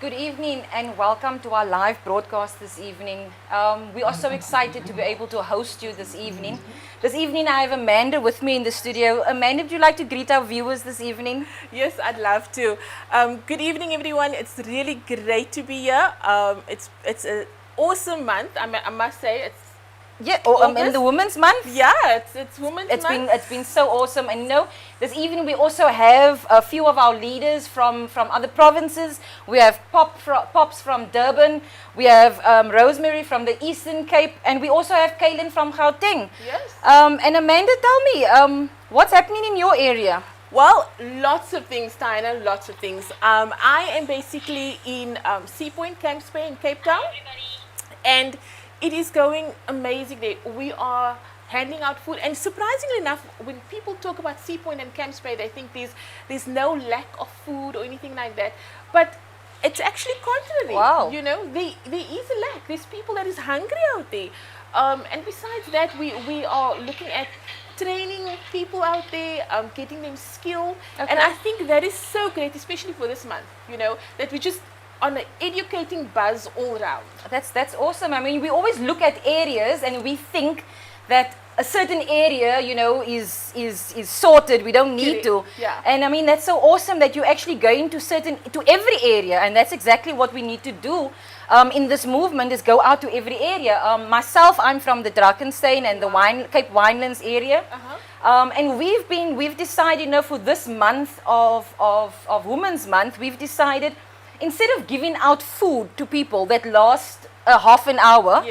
good evening and welcome to our live broadcast this evening. We are so excited to be able to host you this evening. This evening I have Amanda with me in the studio. Amanda, would you like to greet our viewers this evening? Yes, I'd love to. Good evening, everyone. It's really great to be here. It's an awesome month. I must say it's. Yeah, in the Women's Month. Yeah, it's Women's Month. It's been so awesome, and this evening we also have a few of our leaders from other provinces. We have Pops from Durban, we have Rosemary from the Eastern Cape, and we also have Kaylin from Gauteng. Yes. And Amanda, tell me, what's happening in your area? Well, lots of things, Tina, lots of things. I am basically in Sea Point, Camps Bay in Cape Town, and it is going amazingly. We are handing out food, and surprisingly enough, when people talk about Sea Point and Camps Bay, they think there's no lack of food or anything like that. But it's actually contrary. Wow. You know, there is a lack. There's people that is hungry out there. And besides that, we are looking at training people out there, getting them skill. Okay. And I think that is so great, especially for this month, you know, that we just on an educating buzz all around. That's awesome. I mean, we always look at areas and we think that a certain area, is sorted. We don't need to. Yeah. And I mean, that's so awesome that you actually go into to every area, and that's exactly what we need to do in this movement, is go out to every area. Myself, I'm from the Drakensberg and the Cape Winelands area. And we've decided, for this month of Women's Month, we've decided, instead of giving out food to people that last a half an hour,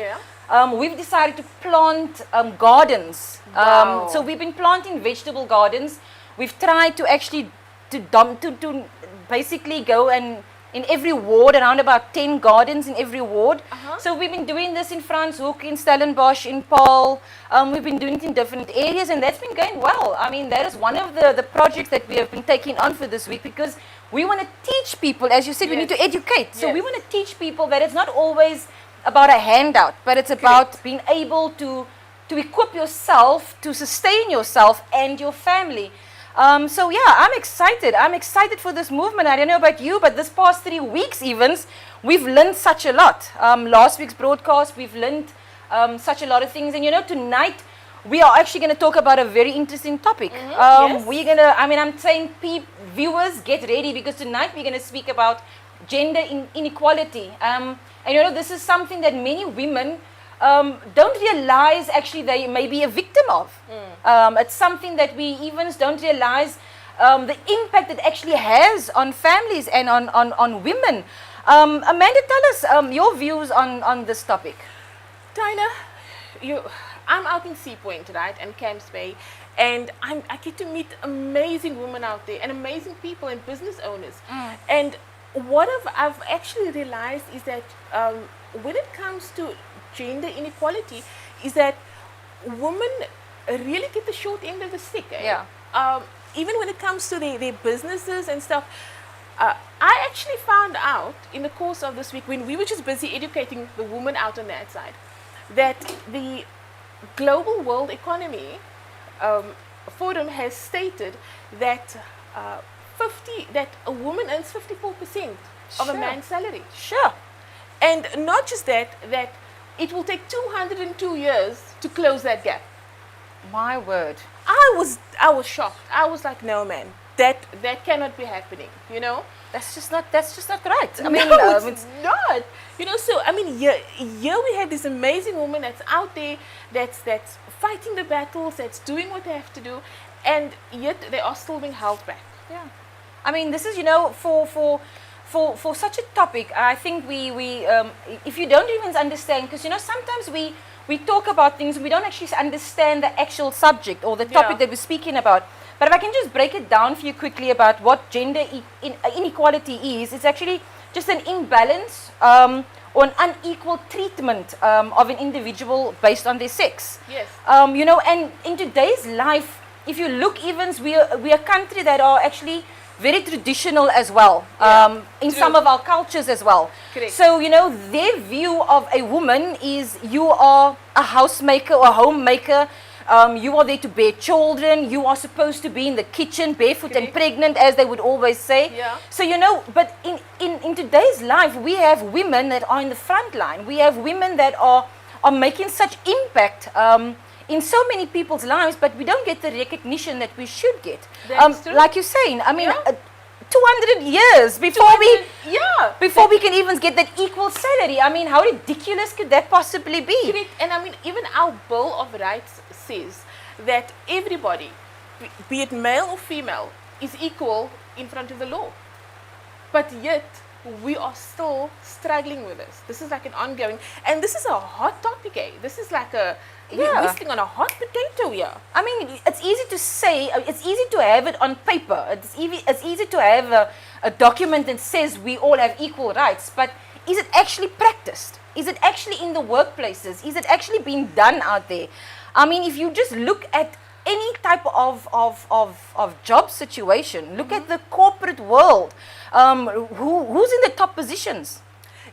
we've decided to plant gardens. Wow. So we've been planting vegetable gardens. We've tried to actually to basically go and in every ward, around about 10 gardens in every ward. So we've been doing this in Franshoek, in Stellenbosch, in Paarl. We've been doing it in different areas, and that's been going well. I mean, that is one of the projects that we have been taking on for this week, because we want to teach people, as you said, we need to educate. So we want to teach people that it's not always about a handout, but it's about being able to equip yourself, to sustain yourself and your family. So yeah, I'm excited. I'm excited for this movement. I don't know about you, but this past 3 weeks even, we've learned such a lot. Last week's broadcast, we've learned such a lot of things. And tonight, we are actually going to talk about a very interesting topic. Yes. We're going to, I'm saying, viewers, get ready, because tonight we're going to speak about gender inequality. And this is something that many women don't realize actually they may be a victim of. It's something that we even don't realize the impact it actually has on families and on women. Amanda, tell us your views on this topic. Tina, I'm out in Sea Point, right, and Camps Bay, and I get to meet amazing women out there and amazing people and business owners. And what I've actually realized is that when it comes to gender inequality, is that women really get the short end of the stick. Even when it comes to their businesses and stuff. I actually found out in the course of this week, when we were just busy educating the women out on that side, that the Global World Economy Forum has stated that that a woman earns 54% of a man's salary. Sure. And not just that it will take 202 years to close that gap. My word. I was shocked. I was like, no, man, that cannot be happening. That's just not right. I mean, no, it's not. So I mean, here we have this amazing woman that's out there, that's fighting the battles, that's doing what they have to do, and yet they are still being held back. Yeah. I mean, this is for such a topic. I think we if you don't even understand, because sometimes we talk about things, we don't actually understand the actual subject or the topic that we're speaking about. But if I can just break it down for you quickly about what gender inequality is, it's actually just an imbalance or an unequal treatment of an individual based on their sex. Yes. And in today's life, if you look, even we are a country that are actually very traditional as well, in some of our cultures as well. Correct. So, their view of a woman is you are a housemaker or a homemaker. You are there to bear children. You are supposed to be in the kitchen barefoot and Correct. pregnant, as they would always say. Yeah. So, you know, but in today's life, we have women that are in the front line. We have women that are making such impact in so many people's lives, but we don't get the recognition that we should get. That's true. Like you're saying, I mean, Yeah. 200 years before Yeah. before we can even get that equal salary. I mean, how ridiculous could that possibly be? Correct. And I mean, even our Bill of Rights says that everybody, be it male or female, is equal in front of the law. But yet, we are still struggling with this. This is like an ongoing, and this is a hot topic, eh? This is like we're sitting on a hot potato here. I mean, it's easy to say, it's easy to have it on paper. It's easy to have a document that says we all have equal rights, but is it actually practiced? Is it actually in the workplaces? Is it actually being done out there? I mean, if you just look at any type of job situation, look at the corporate world, who's in the top positions?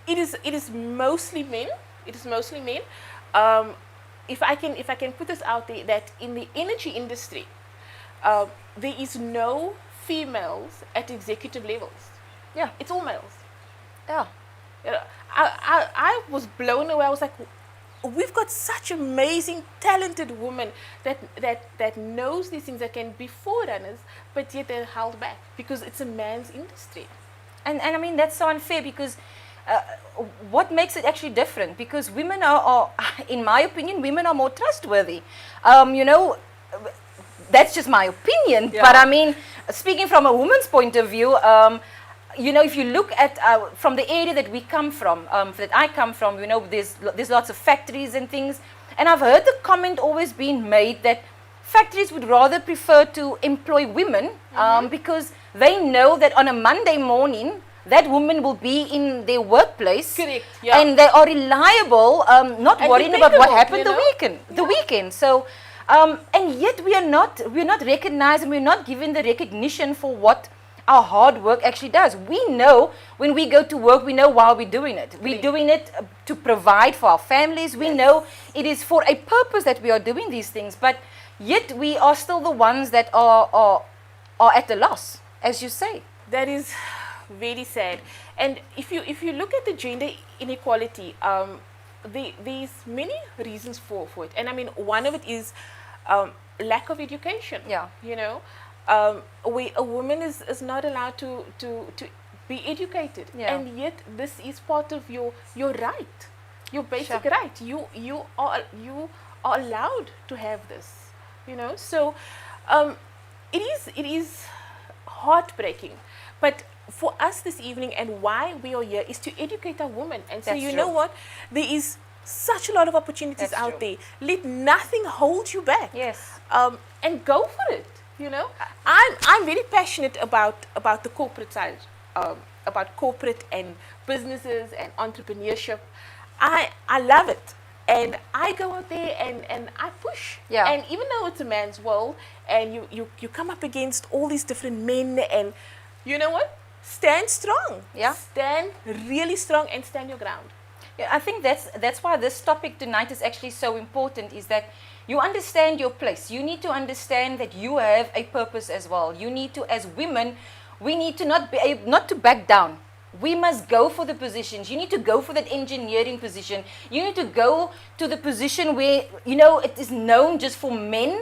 It is mostly men. It is mostly men. If I can put this out there, that in the energy industry, there is no females at executive levels. Yeah, It's all males. yeah. You know, I was blown away. I was like, we've got such amazing, talented women that knows these things, that can be forerunners, but yet they're held back because it's a man's industry. And I mean, that's so unfair because what makes it actually different? Because women are, in my opinion, women are more trustworthy. You know, that's just my opinion. Yeah. But I mean, speaking from a woman's point of view, you know, if you look at from the area that we come from, that I come from, you know, there's lots of factories and things. And I've heard the comment always being made that factories would rather prefer to employ women because they know that on a Monday morning, that woman will be in their workplace. Correct, yeah. And they are reliable, not And worrying about what dependable, happened you the know? weekend. The weekend. So, and yet we're not recognized, and we're not given the recognition for what our hard work actually does. We know when we go to work, we know why we're doing it. We're doing it to provide for our families. We know it is for a purpose that we are doing these things, but yet we are still the ones that are at a loss, as you say. That is very sad. And if you look at the gender inequality, there's many reasons for it. And I mean, one of it is lack of education. Yeah. You know, a woman is not allowed to be educated. Yeah. And yet this is part of your right, your basic Sure. right. You are allowed to have this. You know, so it is heartbreaking. But for us this evening, and why we are here, is to educate our women. And so That's you true. know what? There is such a lot of opportunities That's out true. there. Let nothing hold you back. Yes. And go for it. You know, I'm very passionate about the corporate side, about corporate and businesses and entrepreneurship. I love it. And I go out there and I push. Yeah. And even though it's a man's world, and you come up against all these different men, and you know what? Stand strong. Yeah. Stand really strong and stand your ground. Yeah, I think that's why this topic tonight is actually so important, is that you understand your place. You need to understand that you have a purpose as well. You need to, as women, we need to not to back down. We must go for the positions. You need to go for that engineering position. You need to go to the position where, you know, it is known just for men.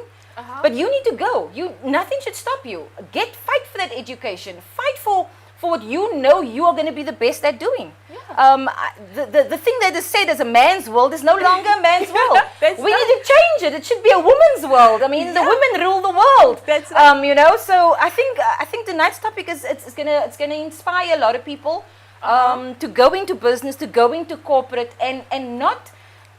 But you need to go. Nothing should stop you. Fight for that education. Fight for what you know you are going to be the best at doing. Yeah. The thing that is said as a man's world is no longer a man's world. That's We right. need to change it. It should be a woman's world. I mean, the Yeah. women rule the world. That's right. You know. So I think tonight's topic is it's gonna inspire a lot of people to go into business, to go into corporate, and not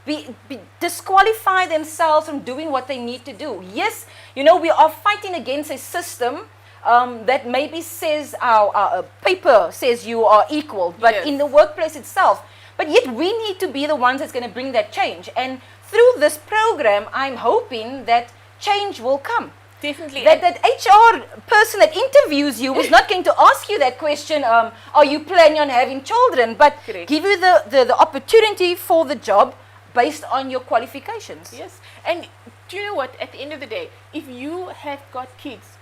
be disqualify themselves from doing what they need to do. Yes, you know, we are fighting against a system that maybe says our paper says you are equal, but Yes. in the workplace itself. But yet we need to be the ones that's going to bring that change. And through this program, I'm hoping that change will come. Definitely. That HR person that interviews you is not going to ask you that question, are you planning on having children? But Correct. give you the opportunity for the job based on your qualifications. Yes, and do you know what? At the end of the day, if you have got kids,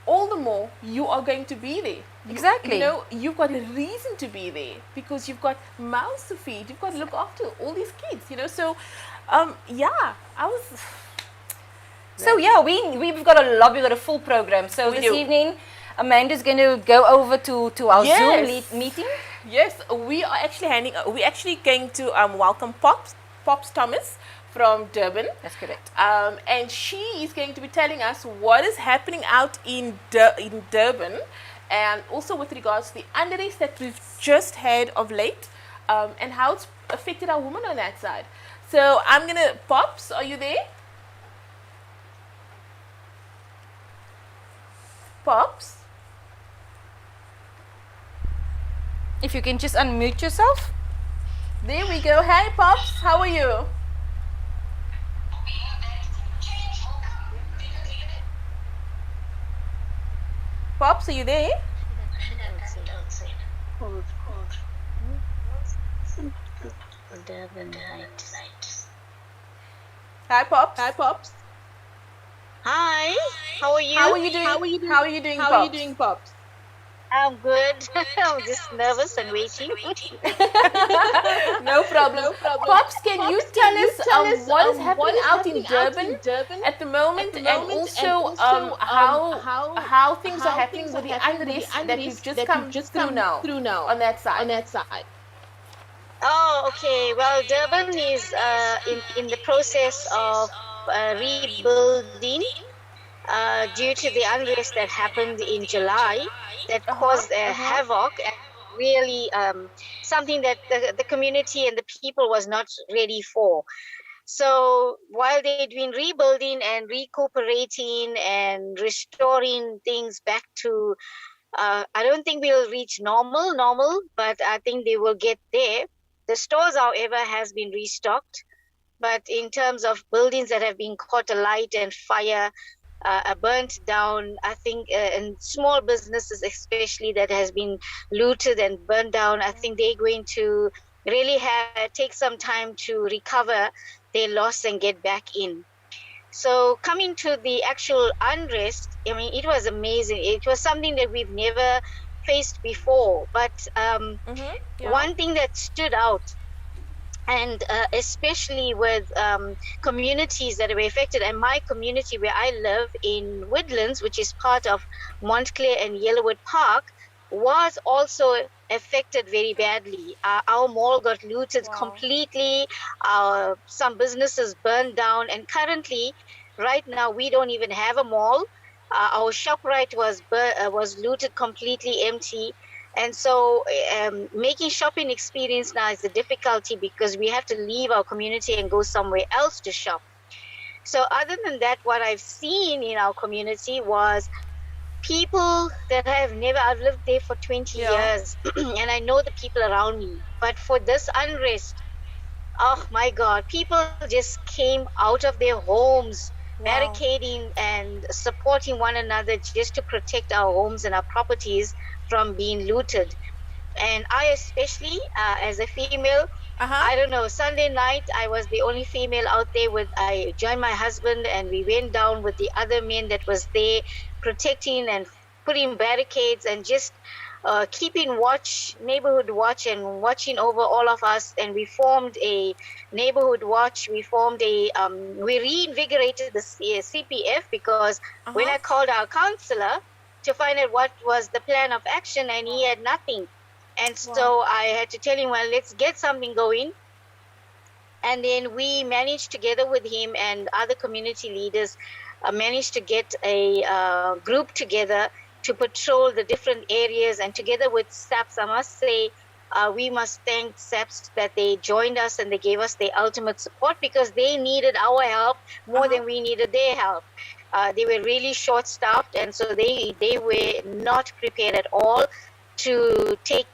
all the more you are going to be there. Exactly. You know, you've got a reason to be there because you've got mouths to feed. You've got to look after all these kids. You know, so yeah, I was. So yeah, we've got a lot. We've got a full program. So We this do. evening, Amanda's going to go over to our Yes. Zoom meeting. Yes, we are actually we're actually going to welcome Pops Thomas from Durban. That's correct. And she is going to be telling us what is happening out in Durban, and also with regards to the unrest that we've just had of late, and how it's affected our women on that side. So I'm gonna, Pops, are you there? Pops? If you can just unmute yourself. There we go. Hi, Pops. How are you? Pops, are you there? Hi, Pops. Hi, Pops. Hi, how are you? How are you doing? How are you doing, Pops? Pops? I'm good. I'm just nervous and waiting. No problem. Pops, can you tell us what is happening out in Durban at the moment, and also how things are happening with the unrest that we've just come through now on that side? Oh, okay. Well, Durban is in the process of rebuilding due to the unrest that happened in July that caused havoc and really something that the community and the people was not ready for. So while they'd been rebuilding and recuperating and restoring things back to, I don't think we'll reach normal, but I think they will get there. The stores, however, has been restocked. But in terms of buildings that have been caught alight and fire, burnt down, I think, and small businesses especially that has been looted and burned down, I think they're going to really take some time to recover their loss and get back in. So coming to the actual unrest, I mean, it was amazing. It was something that we've never faced before. But one thing that stood out, and especially with communities that were affected, and my community where I live in Woodlands, which is part of Montclair and Yellowwood Park, was also affected very badly. Our mall got looted completely. Some businesses burned down, and currently, right now, we don't even have a mall. Our ShopRite was looted completely empty. And so making shopping experience now is a difficulty because we have to leave our community and go somewhere else to shop. So other than that, what I've seen in our community was people that I've lived there for 20 years and I know the people around me. But for this unrest, oh my God, people just came out of their homes, barricading and supporting one another just to protect our homes and our properties from being looted. And I especially, as a female, I don't know, Sunday night I was the only female out there. I joined my husband and we went down with the other men that was there, protecting and putting barricades and just keeping neighborhood watch and watching over all of us. And we formed a neighborhood watch. We formed we reinvigorated the CPF because when I called our counselor to find out what was the plan of action, and he had nothing. And so I had to tell him, well, let's get something going. And then we managed, together with him and other community leaders, managed to get a group together to patrol the different areas. And together with SAPS, I must say, we must thank SAPS that they joined us and they gave us the ultimate support because they needed our help more than we needed their help. They were really short-staffed, and so they were not prepared at all to take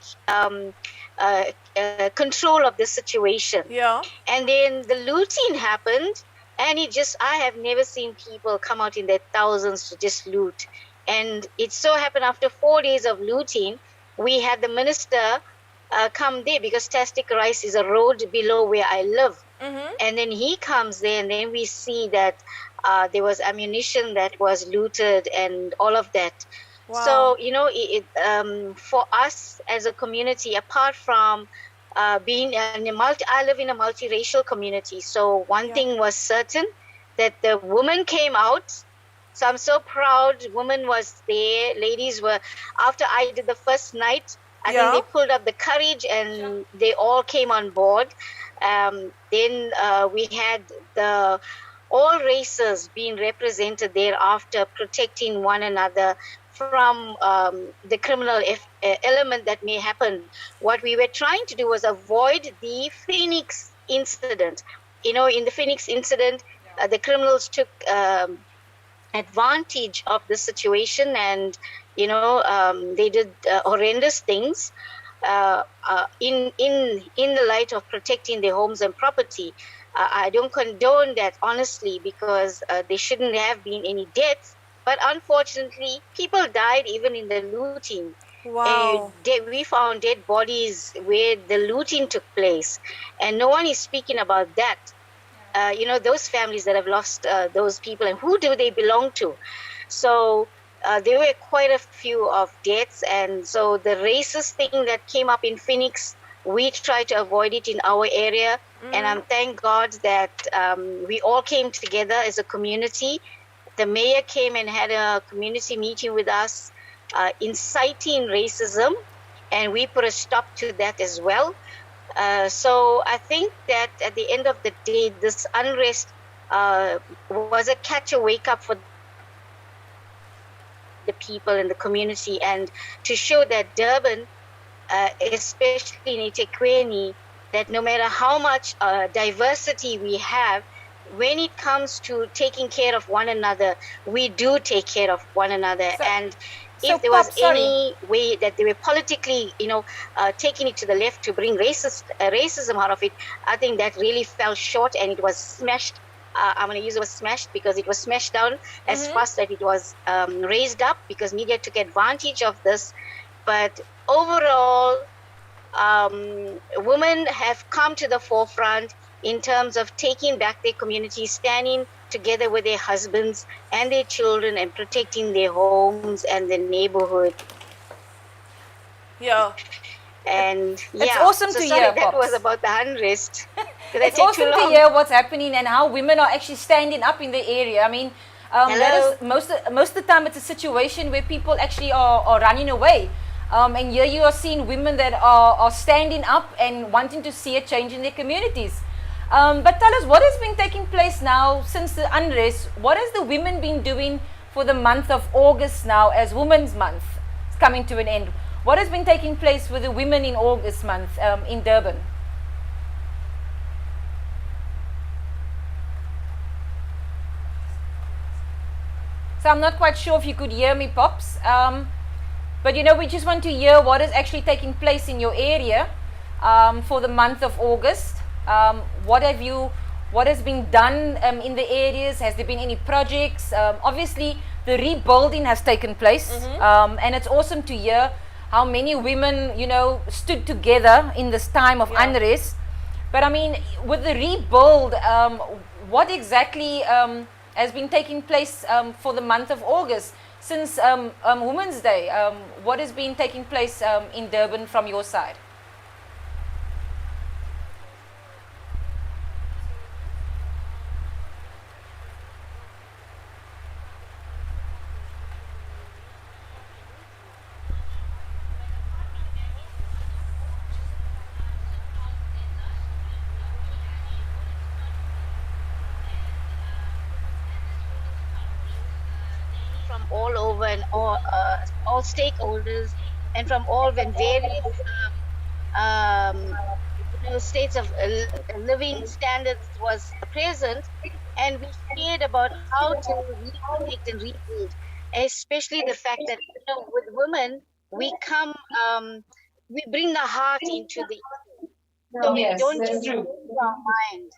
control of the situation. Yeah. And then the looting happened, and I have never seen people come out in their thousands to just loot. And it so happened after 4 days of looting, we had the minister come there because Tastic Rice is a road below where I live. And then he comes there, and then we see that There was ammunition that was looted and all of that. Wow. So, for us as a community, apart from being I live in a multiracial community. So one thing was certain, that the woman came out. So I'm so proud. Woman was there. Ladies were, after I did the first night, I think they pulled up the courage and they all came on board. Then we had all races being represented thereafter, protecting one another from the criminal element that may happen. What we were trying to do was avoid the Phoenix incident. In the Phoenix incident, the criminals took advantage of the situation, and they did horrendous things in the light of protecting their homes and property. I don't condone that, honestly, because there shouldn't have been any deaths. But unfortunately, people died even in the looting. Wow. We found dead bodies where the looting took place, and no one is speaking about that. Those families that have lost those people, and who do they belong to? So there were quite a few of deaths, and so the racist thing that came up in Phoenix, we try to avoid it in our area. And I'm thank God that we all came together as a community. The mayor came and had a community meeting with us, inciting racism, and we put a stop to that as well. So I think that at the end of the day, this unrest was a catch a wake up for the people in the community, and to show that Durban, especially in eThekwini, that no matter how much diversity we have, when it comes to taking care of one another, we do take care of one another. And if there was any way that they were politically, taking it to the left to bring racism out of it, I think that really fell short, and it was smashed. I'm going to use the word smashed because it was smashed down as fast that it was raised up, because media took advantage of this. But overall, women have come to the forefront in terms of taking back their community, standing together with their husbands and their children, and protecting their homes and their neighborhood. Yeah. And it's awesome to hear. That was about the unrest. It's awesome to hear what's happening and how women are actually standing up in the area. I mean, that is most of the time it's a situation where people actually are running away. And here you are seeing women that are standing up and wanting to see a change in their communities. But tell us, what has been taking place now since the unrest? What has the women been doing for the month of August now, as Women's Month is coming to an end? What has been taking place with the women in August month in Durban? So I'm not quite sure if you could hear me, Pops. But we just want to hear what is actually taking place in your area for the month of August. What has been done in the areas? Has there been any projects? Obviously, the rebuilding has taken place, and it's awesome to hear how many women, stood together in this time of unrest. But I mean, with the rebuild, what exactly has been taking place for the month of August since Women's Day? What has been taking place in Durban from your side? From all over, and all stakeholders, and from all various states of living standards was present, and we shared about how to reconnect and rebuild, especially the fact that with women we come, we bring the heart into the, so we don't just use our mind.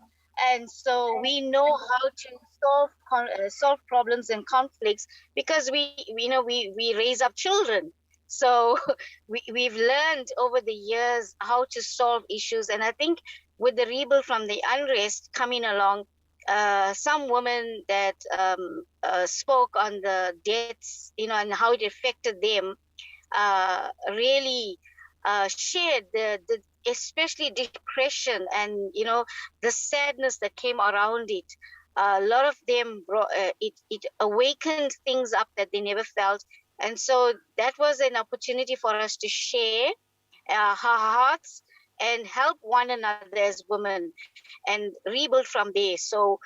And so we know how to solve problems and conflicts, because we raise up children. So we've learned over the years how to solve issues. And I think with the rebuild from the unrest coming along, some women that spoke on the deaths, and how it affected them, really shared the especially depression and the sadness that came around it. A lot of them it awakened things up that they never felt, and so that was an opportunity for us to share our hearts and help one another as women and rebuild from there. So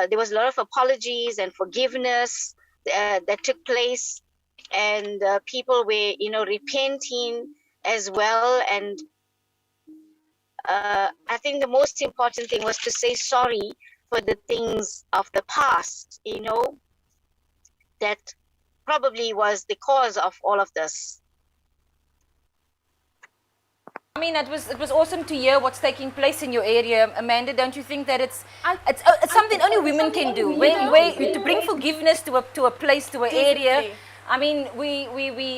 there was a lot of apologies and forgiveness that took place, and people were repenting as well. And I think the most important thing was to say sorry for the things of the past, that probably was the cause of all of this. I mean, it was awesome to hear what's taking place in your area, Amanda. Don't you think that it's something only women can do? To bring forgiveness to a place, to an area. I mean, we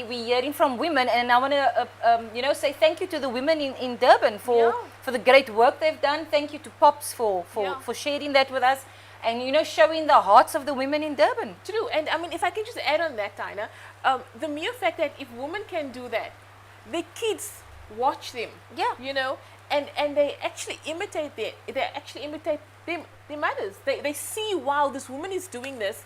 hearing from women, and I want to say thank you to the women in Durban for the great work they've done. Thank you to Pops for sharing that with us, and showing the hearts of the women in Durban. True, and I mean, if I can just add on that, Tina, the mere fact that if women can do that, the kids watch them, and they actually imitate their mothers. They see, wow, this woman is doing this.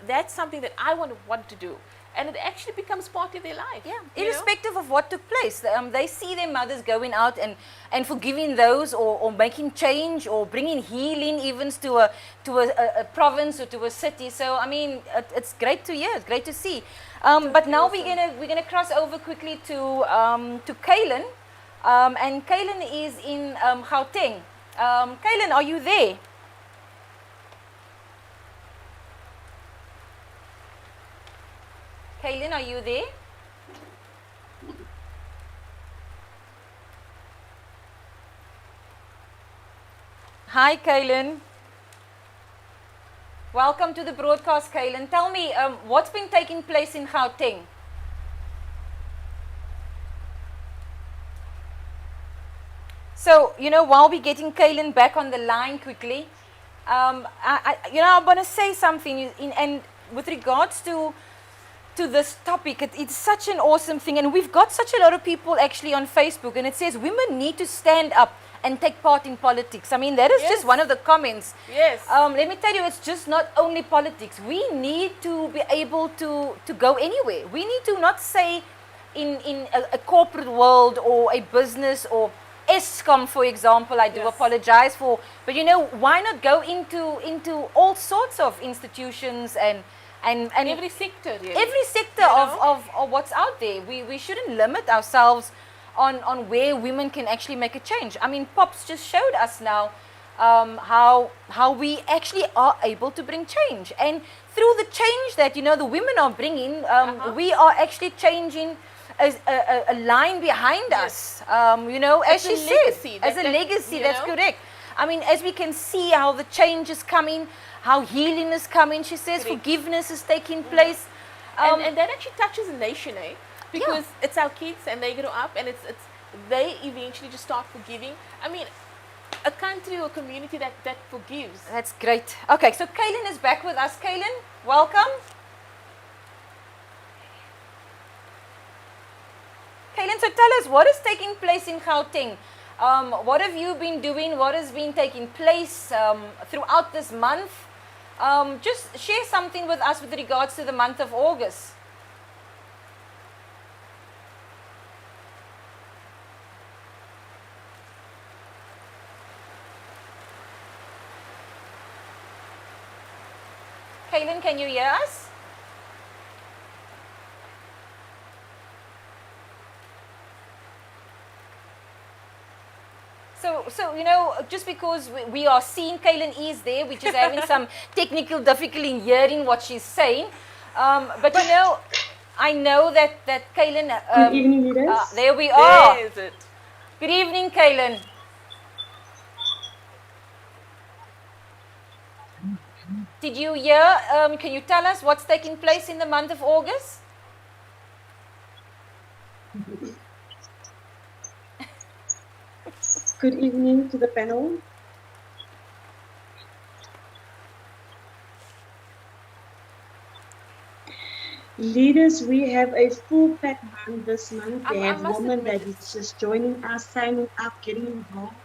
That's something that I want to do, and it actually becomes part of their life. Yeah, irrespective of what took place, they see their mothers going out and forgiving those, or making change, or bringing healing even to a province or to a city. So I mean, it's great to hear. It's great to see. But now we're gonna cross over quickly to Kaylin, and Kaylin is in Gauteng. Kaylin, are you there? Kaylin, are you there? Hi, Kaylin. Welcome to the broadcast, Kaylin. Tell me, what's been taking place in Gauteng? So, while we're getting Kaylin back on the line quickly, I want to say something, and with regards to this topic, it's such an awesome thing, and we've got such a lot of people actually on Facebook, and it says women need to stand up and take part in politics. I mean, that is just one of the comments. Yes. Let me tell you, it's just not only politics. We need to be able to go anywhere. We need to not say in a corporate world or a business or ESCOM, for example, I do apologize for, but why not go into all sorts of institutions and every sector, really. Every sector of what's out there. We shouldn't limit ourselves on where women can actually make a change. I mean, Pops just showed us now how we actually are able to bring change, and through the change that the women are bringing, we are actually changing a line behind us. As she said, as a legacy. That's correct. I mean, as we can see how the change is coming, how healing is coming. She says forgiveness is taking place, and that actually touches a nation, because it's our kids and they grow up, and it's they eventually just start forgiving. I mean, a country or community that forgives. That's great. Okay, so Kaylin is back with us. Kaylin, welcome. Kaylin, so tell us, what is taking place in Gauteng? What have you been doing? What has been taking place throughout this month? Just share something with us with regards to the month of August. Kaylin, can you hear us? So just because we are seeing Kaylin is there, we're just having some technical difficulty in hearing what she's saying. But I know that Kaylin. Good evening, leaders. There we are. There is it. Good evening, Kaylin. Did you hear? Can you tell us what's taking place in the month of August? Good evening to the panel. Leaders, we have a full pack month this month. We I have must women admit, that is just joining us, signing up, getting involved.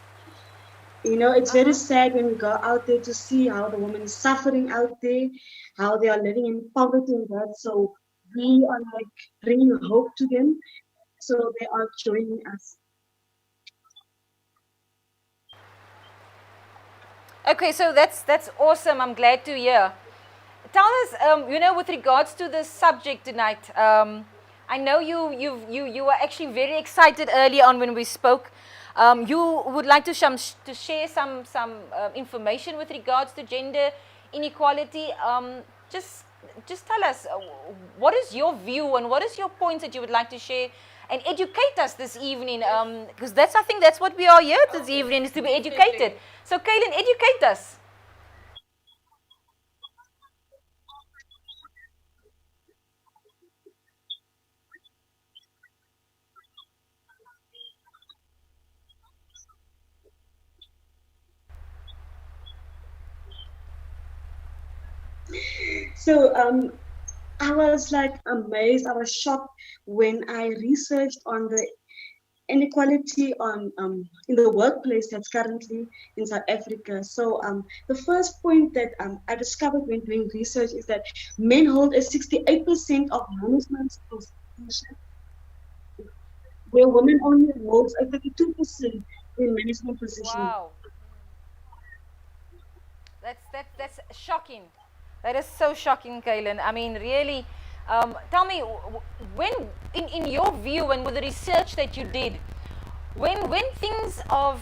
It's very sad when we go out there to see how the woman is suffering out there, how they are living in poverty and that. So we are like bringing hope to them. So they are joining us. Okay, so that's awesome. I'm glad to hear. Tell us, with regards to this subject tonight, I know you were actually very excited early on when we spoke. You would like to share some information with regards to gender inequality. Just tell us, what is your view and what is your points that you would like to share and educate us this evening, because I think that's what we are here this evening, is to be educated. So Kaylin, educate us. So I was like amazed. I was shocked when I researched on the inequality on in the workplace that's currently in South Africa. So the first point that I discovered when doing research is that men hold a 68% of management positions, where women only hold a 32% in management position. Wow, that's shocking. That is so shocking, Kaylin. I mean, really. Tell me, when, in your view and with the research that you did, when things of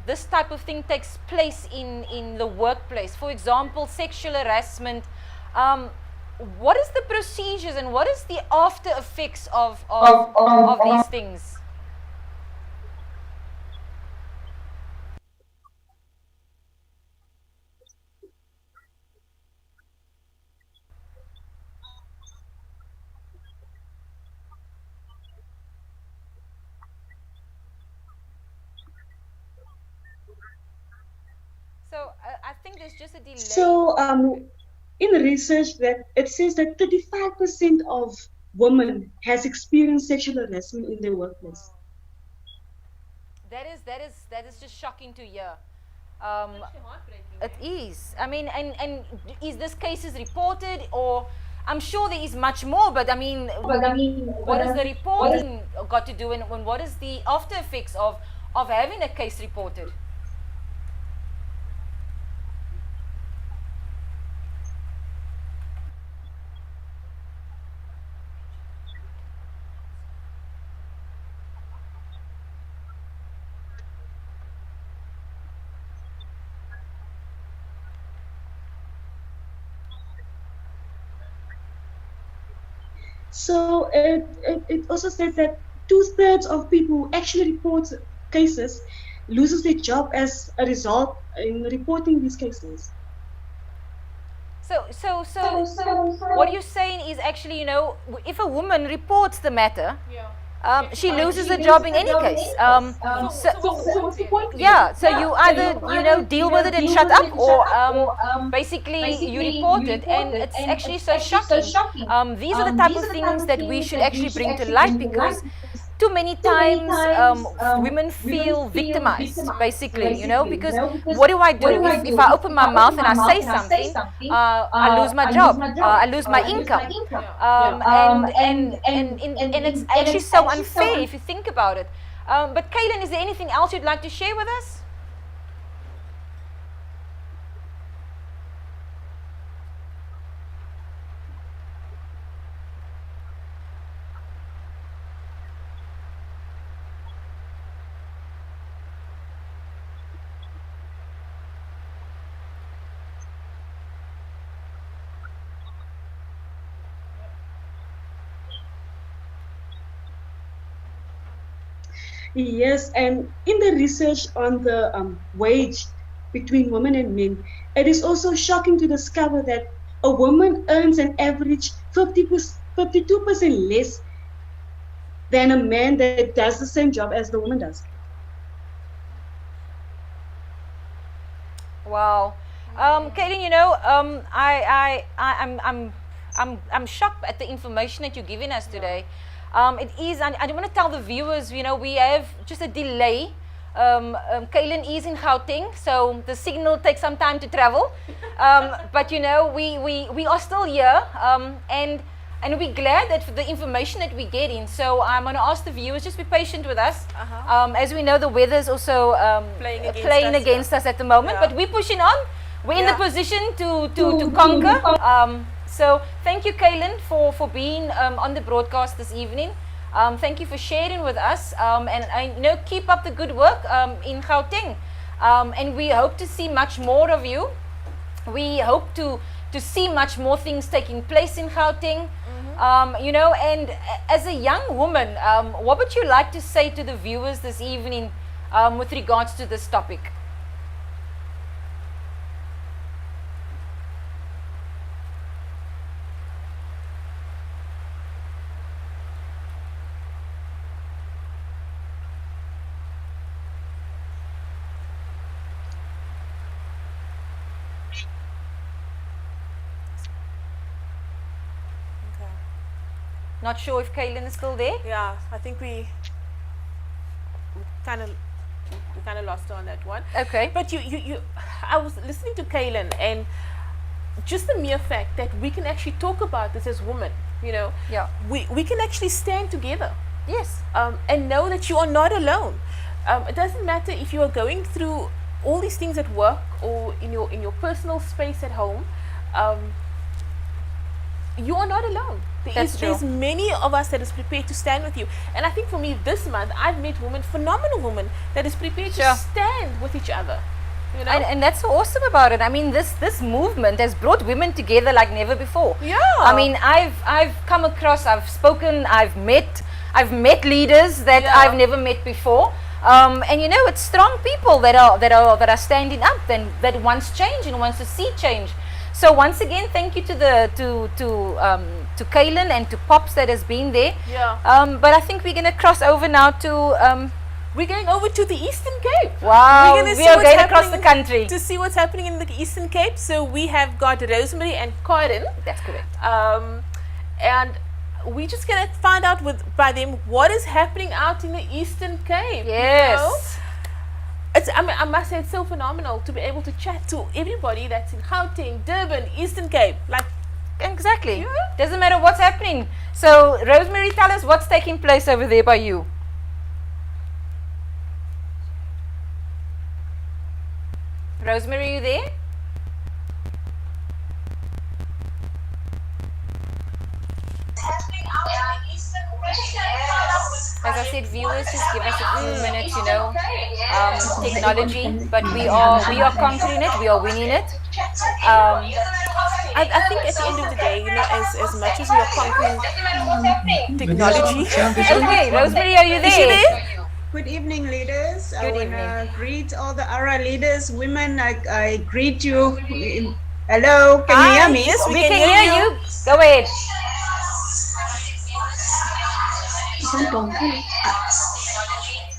this type of thing takes place in the workplace, for example, sexual harassment, what is the procedures and what is the after effects of these things? So I think there's just a delay. So in the research that it says that 35% of women has experienced sexual harassment in their workplace. That is just shocking to hear. actually heartbreaking. It is. I mean, and is this case is reported, or I'm sure there is much more, but I mean, what is the reporting got to do, and what is the after effects of having a case reported? So it also said that two-thirds of people who actually report cases loses their job as a result in reporting these cases. So what you're saying is actually, if a woman reports the matter, Yeah. she loses her job in any case. So what's the point? Yeah, so you either deal with it and shut up, or basically you report it, and it's actually so shocking. These are the type of things that we should actually bring to light, because too many times women feel victimized, basically, because what do I do if I open my mouth and I say something? I lose my job, I lose my income, and it's actually so unfair if you think about it. But Kaylin, is there anything else you'd like to share with us? Yes, and in the research on the wage between women and men, it is also shocking to discover that a woman earns an average 52% less than a man that does the same job as the woman does. Wow. Kaylin, I'm I'm shocked at the information that you're giving us today. It is, I want to tell the viewers, we have just a delay. Kaylin is in Gauteng, so the signal takes some time to travel. But we are still here, and we're glad that for the information that we're getting. So I'm going to ask the viewers, just be patient with us. As we know, the weather is also playing against us at the moment, but we're pushing on. We're in the position to conquer. So thank you, Kaylin, for being on the broadcast this evening. Thank you for sharing with us, and I keep up the good work in Gauteng. And we hope to see much more of you. We hope to see much more things taking place in Gauteng. And as a young woman, what would you like to say to the viewers this evening with regards to this topic? Not sure if Kaylin is still there. Yeah, I think we kind of lost her on that one. Okay. But I was listening to Kaylin, and just the mere fact that we can actually talk about this as women, Yeah. we can actually stand together. Yes. And know that you are not alone. It doesn't matter if you are going through all these things at work or in your personal space at home. You are not alone. There's many of us that is prepared to stand with you. And I think for me this month, I've met women, phenomenal women, that is prepared to stand with each other. And that's so awesome about it. I mean, this movement has brought women together like never before. Yeah. I mean, I've come across, I've spoken, I've met leaders that I've never met before. And it's strong people that are standing up and that wants change and wants to see change. So once again, thank you to Kaylin and to Pops that has been there. Yeah. But I think we're gonna cross over now to we're going over to the Eastern Cape. Wow, we are going across the country to see what's happening in the Eastern Cape. So we have got Rosemary and Corin. That's correct. And we're just going to find out by them what is happening out in the Eastern Cape. Yes. I must say, it's so phenomenal to be able to chat to everybody that's in Gauteng, Durban, Eastern Cape. Exactly. Yeah. Doesn't matter what's happening. So, Rosemary, tell us what's taking place over there by you. Rosemary, are you there? As I said, viewers, just give us a few minutes, technology, but we are conquering it, we are winning it. I think at the end of the day, as much as we are conquering technology. Okay, Rosemary, are you there? Is she there? Good evening, leaders. Good I evening. want to greet all the ARA leaders, women. I greet you. Hello, can you hear me? Yes, we can hear you. Go ahead.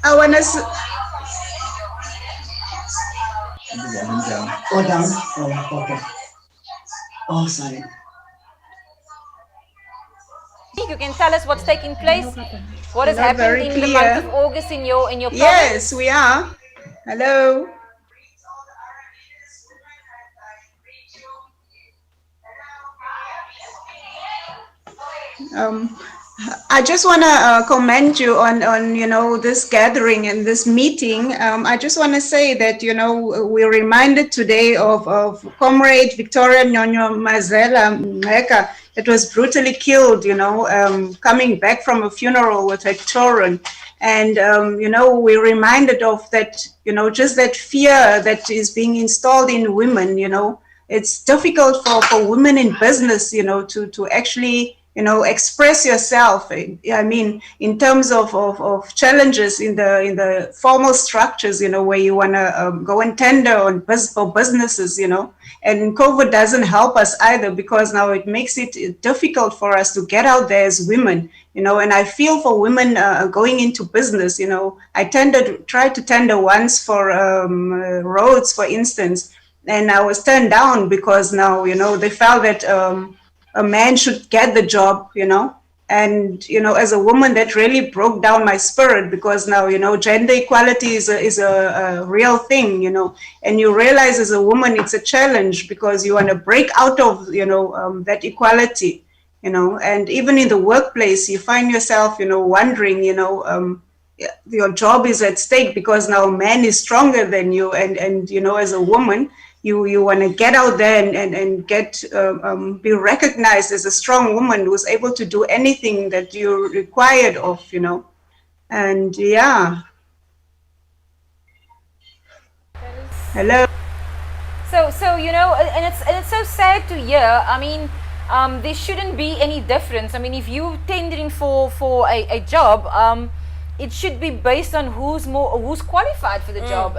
I want to. Oh, down. Oh, okay. Oh, sorry. You can tell us what's taking place. What has Not very happened in the clear. month of August in your province? Yes, we are. Hello. I just want to commend you on this gathering and this meeting. I just want to say that we're reminded today of Comrade Victoria Nyonyo Mazela Meka that was brutally killed. Coming back from a funeral with her children, and we're reminded of that. Just that fear that is being installed in women. It's difficult for women in business. To actually express yourself. I mean, in terms of challenges in the formal structures, where you want to go and tender for businesses, and COVID doesn't help us either, because now it makes it difficult for us to get out there as women, and I feel for women going into business. I tried to tender once for roads, for instance, and I was turned down because now, they felt that a man should get the job, you know. And, you know, as a woman, that really broke down my spirit, because now, you know, gender equality is a real thing, you know, and you realize as a woman, it's a challenge, because you want to break out of, you know, that equality, you know. And even in the workplace, you find yourself, you know, wondering, you know, your job is at stake, because now a man is stronger than you, and you know, as a woman, you want to get out there and get be recognized as a strong woman who's able to do anything that you're required of, you know. And yeah. Hello. So you know, and it's so sad to hear. I mean, there shouldn't be any difference. I mean, if you tendering for a job, it should be based on who's qualified for the job.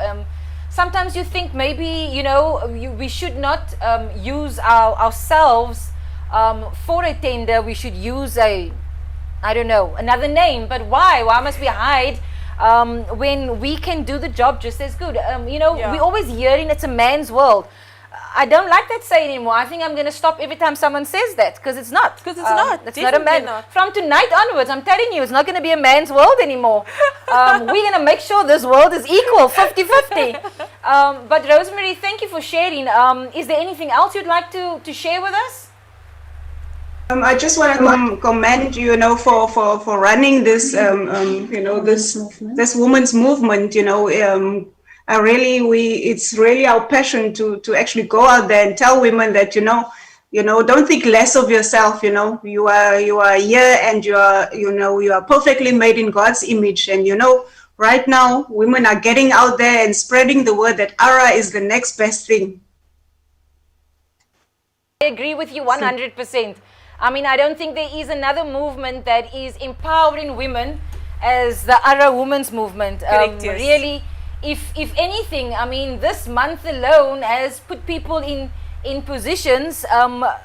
Sometimes you think maybe, you know, we should not use ourselves for a tender. We should use I don't know, another name. But why? Why must we hide when we can do the job just as good? You know, we always hearing it's a man's world. I don't like that saying anymore. I think I'm going to stop every time someone says that, because it's not. Because it's not. It's not a man. Not. From tonight onwards, I'm telling you, it's not going to be a man's world anymore. We're going to make sure this world is equal, 50-50. But Rosemary, thank you for sharing. Is there anything else you'd like to share with us? I just want to commend you, you know, for running this, you know, this women's movement, you know. It's really our passion to actually go out there and tell women that, you know, don't think less of yourself. You know, you are here, and you are perfectly made in God's image. And, you know, right now women are getting out there and spreading the word that ARA is the next best thing. I agree with you 100%. I mean, I don't think there is another movement that is empowering women as the ARA Women's Movement. Correct, yes. Really. If anything, I mean, this month alone has put people in positions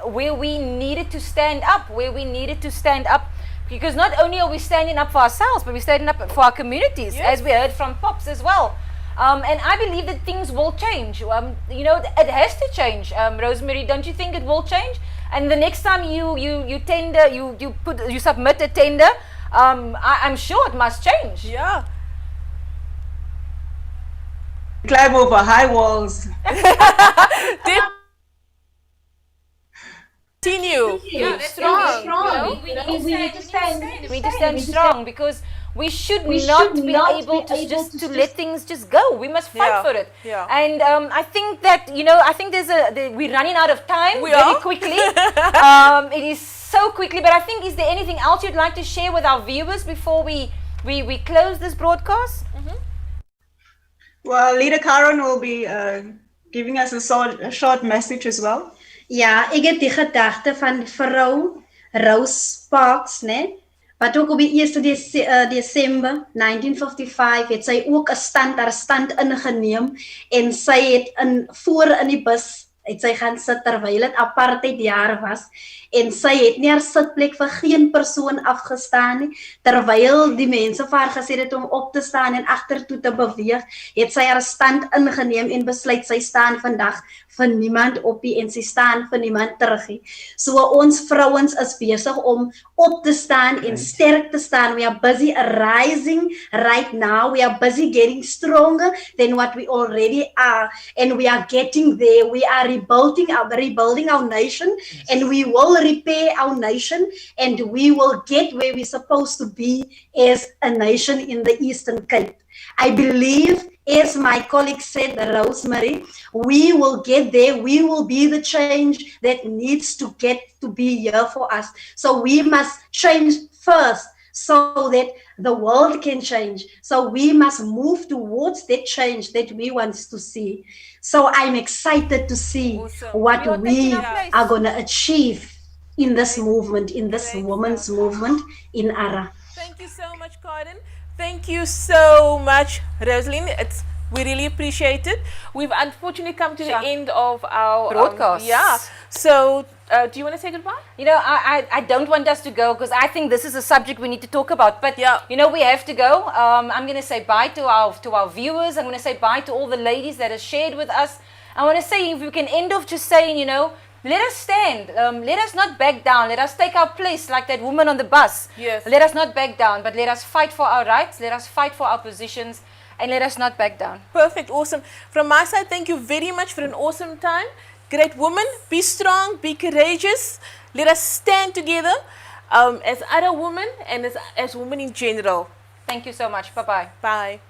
where we needed to stand up, because not only are we standing up for ourselves, but we're standing up for our communities, as we heard from Pops as well. And I believe that things will change. You know, it has to change. Rosemary, don't you think it will change? And the next time you tender, you submit a tender, I'm sure it must change. Yeah. Climb over high walls. Continue. Yeah, that's strong. You know? We need to stand strong, because we should not be able to let things just go. We must fight for it. Yeah. And I think that, you know, I think we're running out of time quickly. It is so quickly, but I think, is there anything else you'd like to share with our viewers before we close this broadcast? Well, Leader Karen will be giving us a short message as well. Ja, ek het die gedagte van vrou Rose Sparks, né? Wat ook op die 1 Desember 1955 het sy ook 'n stand ingeneem, en sy het voor in die bus het sy gaan sit terwyl dit apartheid jare was, en sy het nie haar sitplek vir geen persoon afgestaan nie. Terwyl die mense vir haar gesê het om op te staan en agtertoe te beweeg, het sy haar stand ingeneem en besluit sy staan vandag vir niemand op nie, en sy staan vir niemand terug nie. So ons vrouens is besig om op te staan en sterk te staan. We are busy rising right now. We are busy getting stronger than what we already are, and we are getting there. We are rebuilding our nation, and we will repair our nation, and we will get where we're supposed to be as a nation in the Eastern Cape. I believe, as my colleague said, Rosemary, we will get there. We will be the change that needs to get to be here for us. So we must change first so that the world can change. So we must move towards that change that we want to see. So I'm excited to see what we are going to achieve in this movement, in this women's movement in ARA. Thank you so much, Karen. Thank you so much, Rosalind. We really appreciate it. We've unfortunately come to the end of our broadcast. So, do you want to say goodbye? You know, I don't want us to go, because I think this is a subject we need to talk about. But you know, we have to go. I'm going to say bye to our viewers. I'm going to say bye to all the ladies that have shared with us. I want to say, if we can end off just saying, you know, Let us stand. Let us not back down. Let us take our place like that woman on the bus. Yes. Let us not back down, but let us fight for our rights. Let us fight for our positions, and let us not back down. Perfect, awesome. From my side, thank you very much for an awesome time. Great woman, be strong, be courageous. Let us stand together as other women and as women in general. Thank you so much. Bye-bye. Bye.